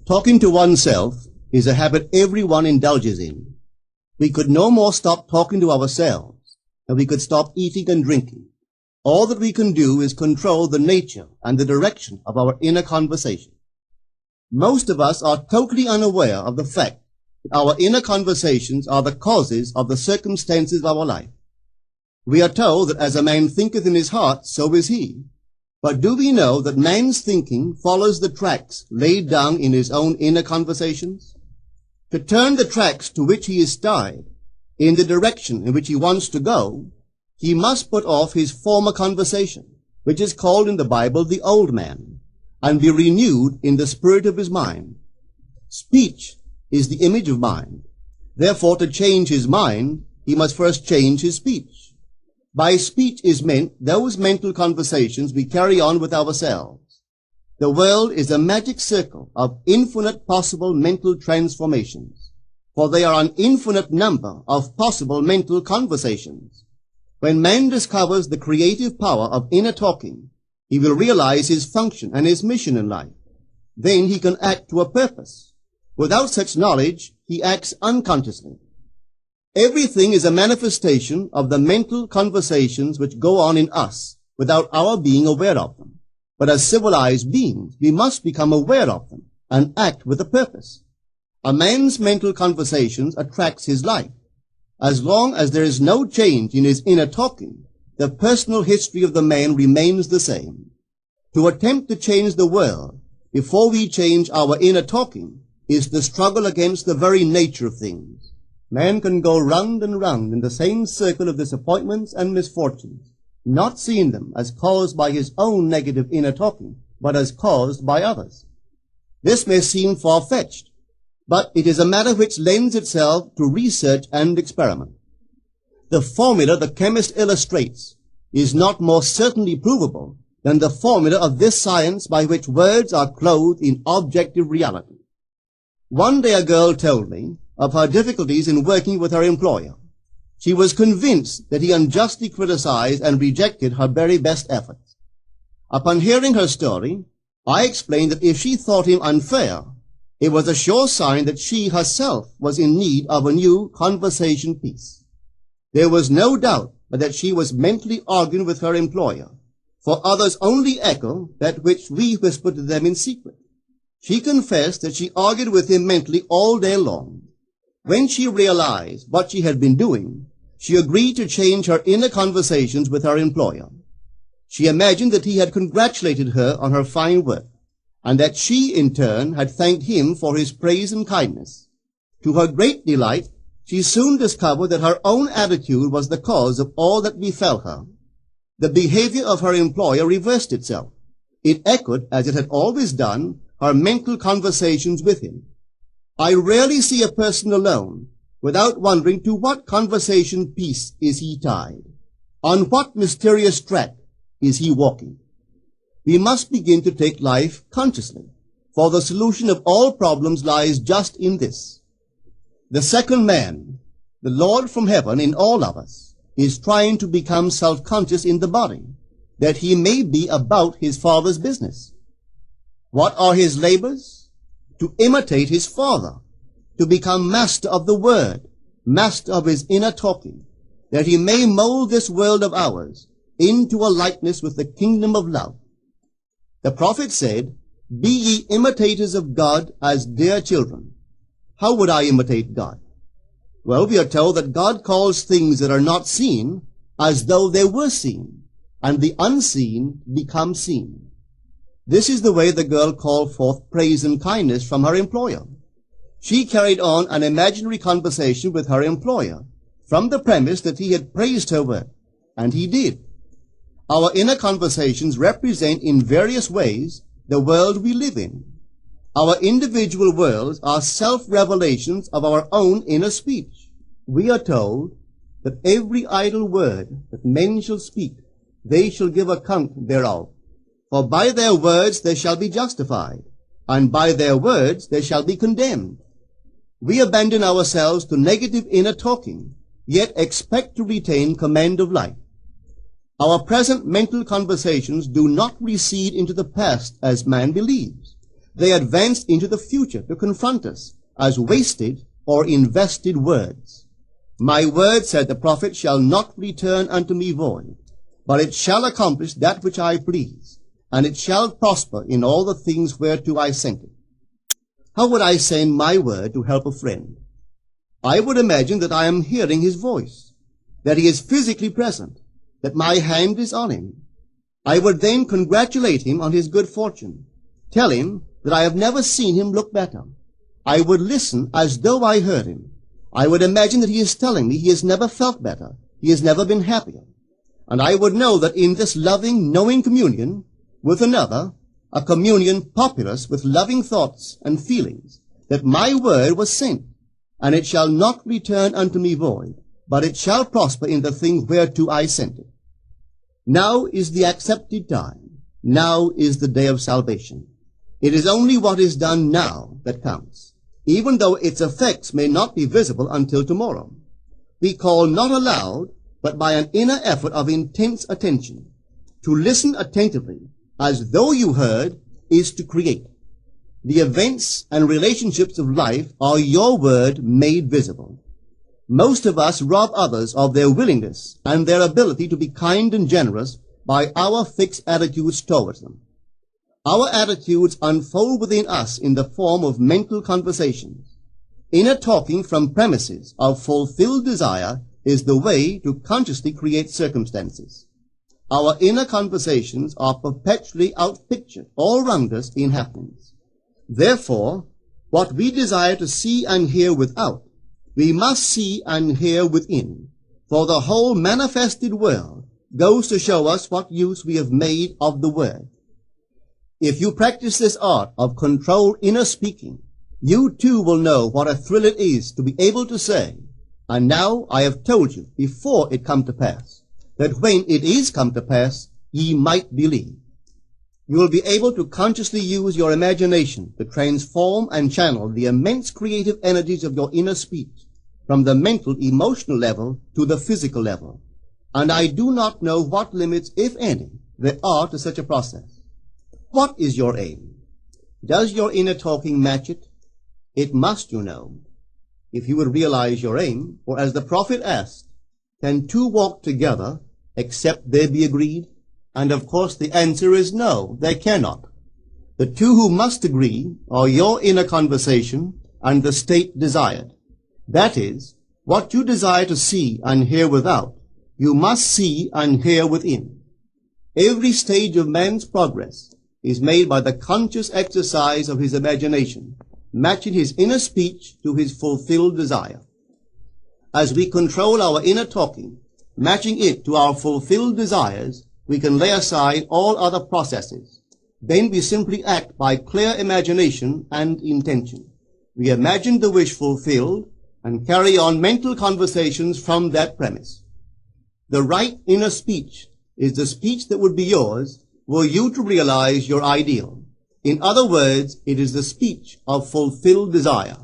Talking to oneself is a habit everyone indulges in. We could no more stop talking to ourselves than we could stop eating and drinking. All that we can do is control the nature and the direction of our inner conversation. Most of us are totally unaware of the fact that our inner conversations are the causes of the circumstances of our life. We are told that as a man thinketh in his heart, so is he. But do we know that man's thinking follows the tracks laid down in his own inner conversations? To turn the tracks to which he is tied in the direction in which he wants to go, he must put off his former conversation, which is called in the Bible the old man, and be renewed in the spirit of his mind. Speech is the image of mind. Therefore, to change his mind, he must first change his speech. By speech is meant those mental conversations we carry on with ourselves. The world is a magic circle of infinite possible mental transformations, for there are an infinite number of possible mental conversations. When man discovers the creative power of inner talking, he will realize his function and his mission in life. Then he can act to a purpose. Without such knowledge, he acts unconsciously. Everything is a manifestation of the mental conversations which go on in us without our being aware of them. But as civilized beings, we must become aware of them and act with a purpose. A man's mental conversations attracts his life. As long as there is no change in his inner talking, the personal history of the man remains the same. To attempt to change the world before we change our inner talking is the struggle against the very nature of things. Man can go round and round in the same circle of disappointments and misfortunes, not seeing them as caused by his own negative inner talking, but as caused by others. This may seem far-fetched, but it is a matter which lends itself to research and experiment. The formula the chemist illustrates is not more certainly provable than the formula of this science by which words are clothed in objective reality. One day a girl told me of her difficulties in working with her employer. She was convinced that he unjustly criticized and rejected her very best efforts. Upon hearing her story, I explained that if she thought him unfair, it was a sure sign that she herself was in need of a new conversation piece. There was no doubt but that she was mentally arguing with her employer, for others only echo that which we whisper to them in secret. She confessed that she argued with him mentally all day long. When she realized what she had been doing, she agreed to change her inner conversations with her employer. She imagined that he had congratulated her on her fine work, and that she, in turn, had thanked him for his praise and kindness. To her great delight, she soon discovered that her own attitude was the cause of all that befell her. The behavior of her employer reversed itself. It echoed, as it had always done, her mental conversations with him. I rarely see a person alone without wondering to what conversation piece is he tied. On what mysterious track is he walking? We must begin to take life consciously, for the solution of all problems lies just in this. The second man, the Lord from heaven in all of us, is trying to become self-conscious in the body, that he may be about his Father's business. What are his labors? To imitate his Father, to become master of the Word, master of his inner talking, that he may mold this world of ours into a likeness with the kingdom of love. The prophet said, "Be ye imitators of God as dear children." How would I imitate God? Well, we are told that God calls things that are not seen as though they were seen, and the unseen become seen. This is the way the girl called forth praise and kindness from her employer. She carried on an imaginary conversation with her employer from the premise that he had praised her work, and he did. Our inner conversations represent in various ways the world we live in. Our individual worlds are self-revelations of our own inner speech. We are told that every idle word that men shall speak, they shall give account thereof. For by their words they shall be justified, and by their words they shall be condemned. We abandon ourselves to negative inner talking, yet expect to retain command of life. Our present mental conversations do not recede into the past as man believes, They advanced into the future to confront us as wasted or invested words. My word, said the prophet, shall not return unto me void, but it shall accomplish that which I please, and it shall prosper in all the things whereto I sent it. How would I send my word to help a friend? I would imagine that I am hearing his voice, that he is physically present, that my hand is on him. I would then congratulate him on his good fortune, tell him that I have never seen him look better. I would listen as though I heard him. I would imagine that he is telling me he has never felt better, he has never been happier. And I would know that in this loving, knowing communion with another, a communion populous with loving thoughts and feelings, that my word was sent, and it shall not return unto me void, but it shall prosper in the thing whereto I sent it. Now is the accepted time. Now is the day of salvation. It is only what is done now that counts, even though its effects may not be visible until tomorrow. We call not aloud, but by an inner effort of intense attention. To listen attentively, as though you heard, is to create. The events and relationships of life are your word made visible. Most of us rob others of their willingness and their ability to be kind and generous by our fixed attitudes towards them. Our attitudes unfold within us in the form of mental conversations. Inner talking from premises of fulfilled desire is the way to consciously create circumstances. Our inner conversations are perpetually outpictured all round us in happenings. Therefore, what we desire to see and hear without, we must see and hear within, for the whole manifested world goes to show us what use we have made of the word. If you practice this art of controlled inner speaking, you too will know what a thrill it is to be able to say, and now I have told you before it come to pass, that when it is come to pass, ye might believe. You will be able to consciously use your imagination to transform and channel the immense creative energies of your inner speech from the mental, emotional level to the physical level. And I do not know what limits, if any, there are to such a process. What is your aim? Does your inner talking match it? It must, you know. If you would realize your aim, or as the prophet asked, can two walk together except they be agreed? And of course the answer is no, they cannot. The two who must agree are your inner conversation and the state desired. That is, what you desire to see and hear without, you must see and hear within. Every stage of man's progress is made by the conscious exercise of his imagination, matching his inner speech to his fulfilled desire. As we control our inner talking, matching it to our fulfilled desires, we can lay aside all other processes. Then we simply act by clear imagination and intention. We imagine the wish fulfilled and carry on mental conversations from that premise. The right inner speech is the speech that would be yours were you to realize your ideal. In other words, it is the speech of fulfilled desire.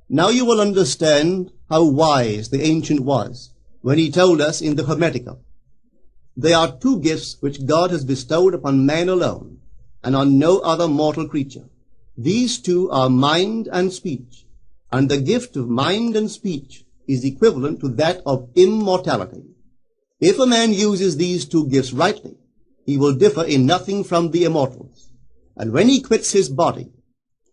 Now you will understand how wise the ancient was when he told us in the Hermetica, there are two gifts which God has bestowed upon man alone and on no other mortal creature. These two are mind and speech, and the gift of mind and speech is equivalent to that of immortality. If a man uses these two gifts rightly, he will differ in nothing from the immortals. And when he quits his body,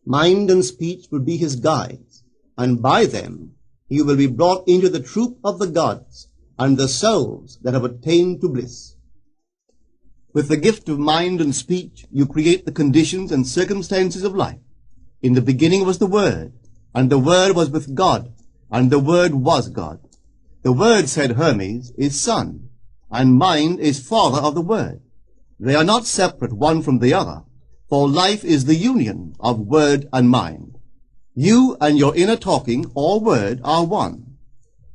mind and speech will be his guides, and by them he will be brought into the troop of the gods and the souls that have attained to bliss. With the gift of mind and speech, you create the conditions and circumstances of life. In the beginning was the Word, and the Word was with God, and the Word was God. The Word, said Hermes, is Son, and mind is Father of the Word. They are not separate one from the other, for life is the union of word and mind. You and your inner talking or word are one.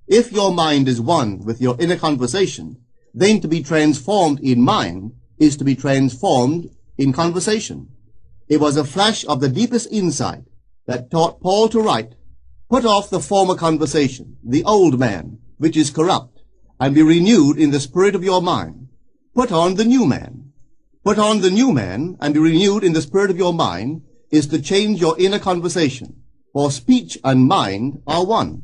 If your mind is one with your inner conversation, then to be transformed in mind is to be transformed in conversation. It was a flash of the deepest insight that taught Paul to write, put off the former conversation, the old man, which is corrupt, and be renewed in the spirit of your mind. Put on the new man. Put on the new man and be renewed in the spirit of your mind, is to change your inner conversation, for speech and mind are one.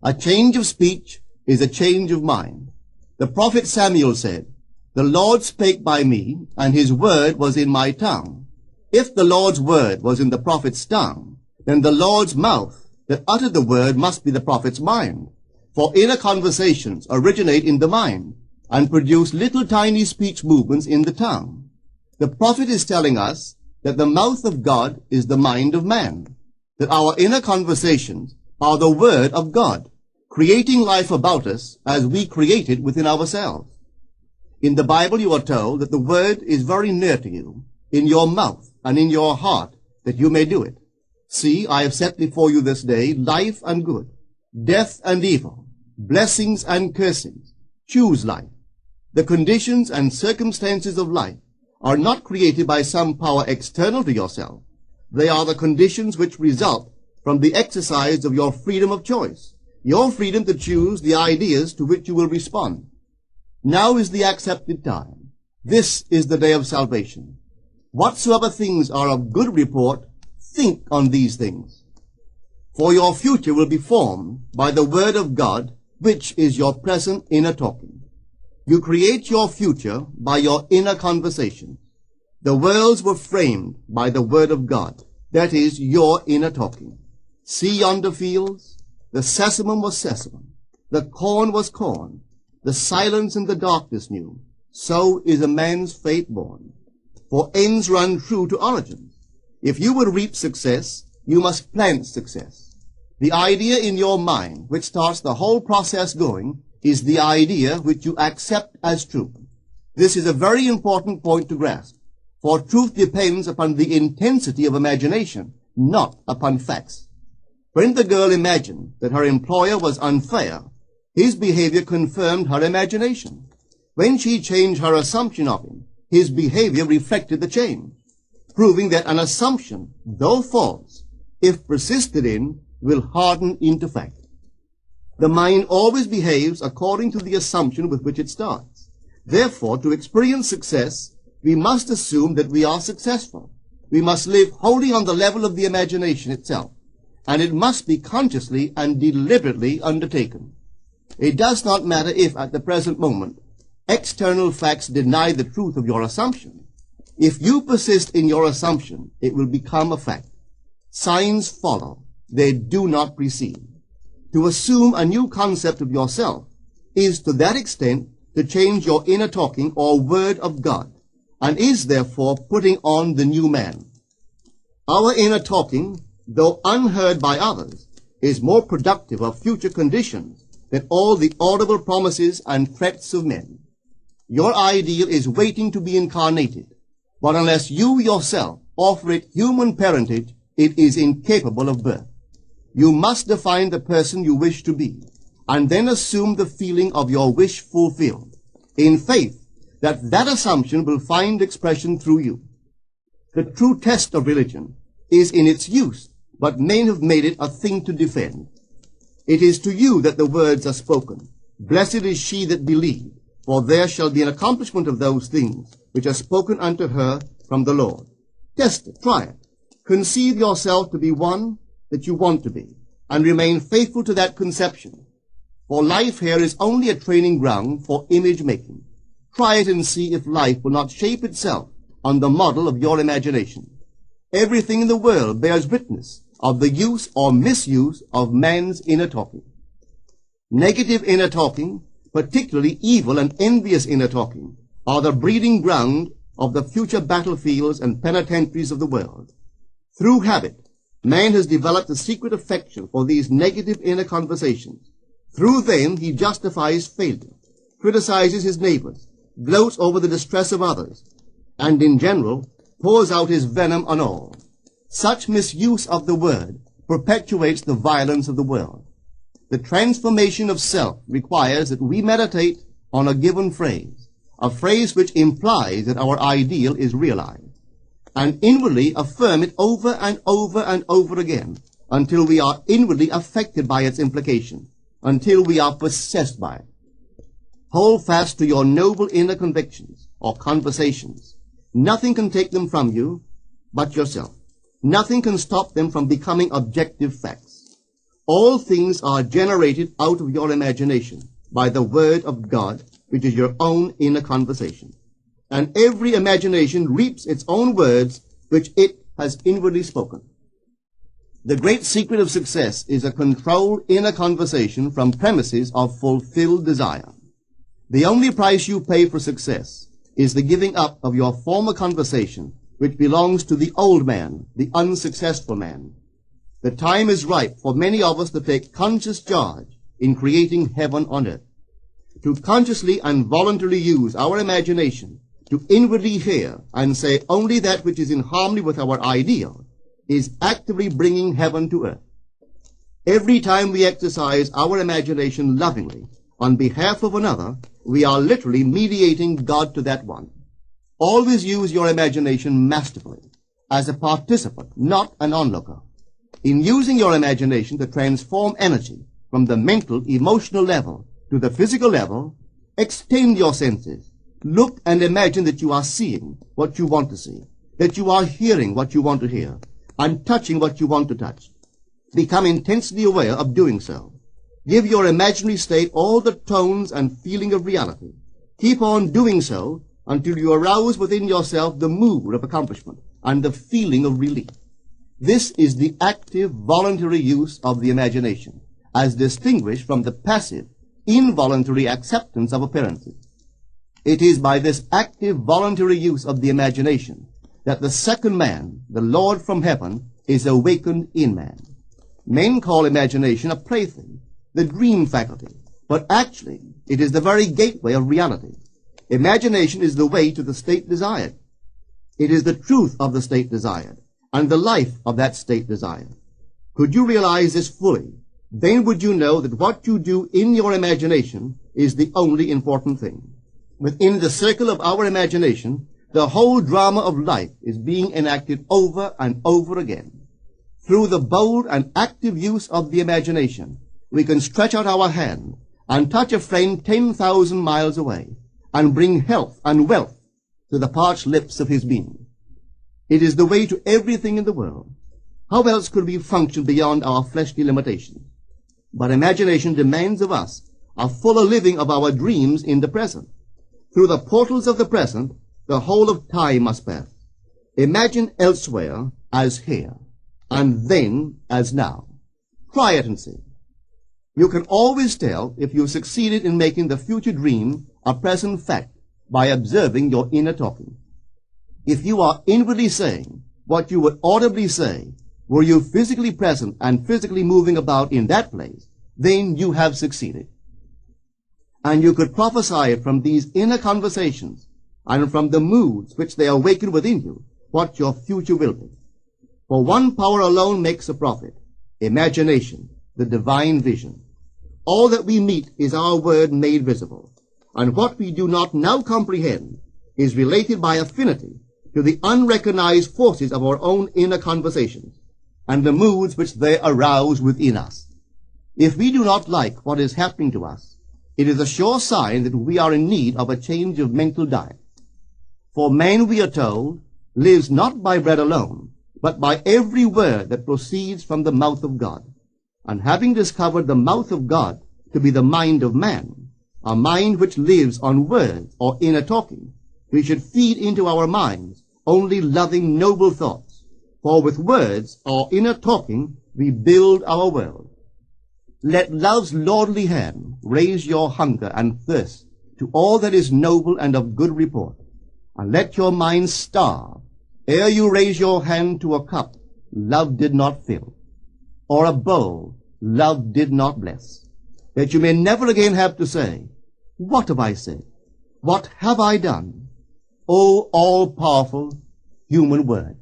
A change of speech is a change of mind. The prophet Samuel said, "The Lord spake by me, and his word was in my tongue." If the Lord's word was in the prophet's tongue, then the Lord's mouth that uttered the word must be the prophet's mind. For inner conversations originate in the mind and produce little tiny speech movements in the tongue. The prophet is telling us that the mouth of God is the mind of man, that our inner conversations are the word of God, creating life about us as we create it within ourselves. In the Bible you are told that the word is very near to you, in your mouth and in your heart, that you may do it. See, I have set before you this day life and good, death and evil, blessings and cursings. Choose life. The conditions and circumstances of life are not created by some power external to yourself. They are the conditions which result from the exercise of your freedom of choice, your freedom to choose the ideas to which you will respond. Now is the accepted time. This is the day of salvation. Whatsoever things are of good report, think on these things. For your future will be formed by the word of God, which is your present inner talking. You create your future by your inner conversation. The worlds were framed by the word of God, that is, your inner talking. See yonder fields? The sesamum was sesamum, the corn was corn, the silence and the darkness knew. So is a man's fate born. For ends run true to origins. If you would reap success, you must plant success. The idea in your mind, which starts the whole process going, is the idea which you accept as true. This is a very important point to grasp, for truth depends upon the intensity of imagination, not upon facts. When the girl imagined that her employer was unfair, his behavior confirmed her imagination. When she changed her assumption of him, his behavior reflected the change, proving that an assumption, though false, if persisted in, will harden into fact. The mind always behaves according to the assumption with which it starts. Therefore, to experience success, we must assume that we are successful. We must live wholly on the level of the imagination itself, and it must be consciously and deliberately undertaken. It does not matter if, at the present moment, external facts deny the truth of your assumption. If you persist in your assumption, it will become a fact. Signs follow. They do not precede. To assume a new concept of yourself is to that extent to change your inner talking or word of God, and is therefore putting on the new man. Our inner talking, though unheard by others, is more productive of future conditions than all the audible promises and threats of men. Your ideal is waiting to be incarnated, but unless you yourself offer it human parentage, it is incapable of birth. You must define the person you wish to be, and then assume the feeling of your wish fulfilled, in faith that that assumption will find expression through you. The true test of religion is in its use, but men have made it a thing to defend. It is to you that the words are spoken. Blessed is she that believed, for there shall be an accomplishment of those things which are spoken unto her from the Lord. Test it, try it. Conceive yourself to be one that you want to be, and remain faithful to that conception. For life here is only a training ground for image making. Try it and see if life will not shape itself on the model of your imagination. Everything in the world bears witness of the use or misuse of man's inner talking. Negative inner talking, particularly evil and envious inner talking, are the breeding ground of the future battlefields and penitentiaries of the world. Through habit, man has developed a secret affection for these negative inner conversations. Through them he justifies failure, criticizes his neighbors, gloats over the distress of others, and in general pours out his venom on all. Such misuse of the word perpetuates the violence of the world. The transformation of self requires that we meditate on a given phrase, a phrase which implies that our ideal is realized, and inwardly affirm it over and over and over again until we are inwardly affected by its implication, until we are possessed by it. Hold fast to your noble inner convictions or conversations. Nothing can take them from you but yourself. Nothing can stop them from becoming objective facts. All things are generated out of your imagination by the Word of God, which is your own inner conversation. And every imagination reaps its own words, which it has inwardly spoken. The great secret of success is a controlled inner conversation from premises of fulfilled desire. The only price you pay for success is the giving up of your former conversation, which belongs to the old man, the unsuccessful man. The time is ripe for many of us to take conscious charge in creating heaven on earth, to consciously and voluntarily use our imagination to inwardly hear and say only that which is in harmony with our ideal is actively bringing heaven to earth. Every time we exercise our imagination lovingly on behalf of another, we are literally mediating God to that one. Always use your imagination masterfully as a participant, not an onlooker. In using your imagination to transform energy from the mental, emotional level to the physical level, extend your senses. Look and imagine that you are seeing what you want to see, that you are hearing what you want to hear, and touching what you want to touch. Become intensely aware of doing so. Give your imaginary state all the tones and feeling of reality. Keep on doing so until you arouse within yourself the mood of accomplishment and the feeling of relief. This is the active, voluntary use of the imagination, as distinguished from the passive, involuntary acceptance of appearances. It is by this active, voluntary use of the imagination that the second man, the Lord from heaven, is awakened in man. Men call imagination a plaything, the dream faculty, but actually it is the very gateway of reality. Imagination is the way to the state desired. It is the truth of the state desired, and the life of that state desired. Could you realize this fully, then would you know that what you do in your imagination is the only important thing. Within the circle of our imagination, the whole drama of life is being enacted over and over again. Through the bold and active use of the imagination, we can stretch out our hand and touch a friend 10,000 miles away and bring health and wealth to the parched lips of his being. It is the way to everything in the world. How else could we function beyond our fleshly limitations? But imagination demands of us a fuller living of our dreams in the present. Through the portals of the present, the whole of time must pass. Imagine elsewhere as here, and then as now. Try it and see. You can always tell if you succeeded in making the future dream a present fact by observing your inner talking. If you are inwardly saying what you would audibly say, were you physically present and physically moving about in that place, then you have succeeded. And you could prophesy it from these inner conversations and from the moods which they awaken within you, what your future will be. For one power alone makes a prophet, imagination, the divine vision. All that we meet is our word made visible, and what we do not now comprehend is related by affinity to the unrecognized forces of our own inner conversations and the moods which they arouse within us. If we do not like what is happening to us, it is a sure sign that we are in need of a change of mental diet. For man, we are told, lives not by bread alone, but by every word that proceeds from the mouth of God. And having discovered the mouth of God to be the mind of man, a mind which lives on words or inner talking, we should feed into our minds only loving, noble thoughts. For with words or inner talking, we build our world. Let love's lordly hand raise your hunger and thirst to all that is noble and of good report, and let your mind starve ere you raise your hand to a cup love did not fill, or a bowl love did not bless, that you may never again have to say, "What have I said? What have I done?" O all-powerful human word.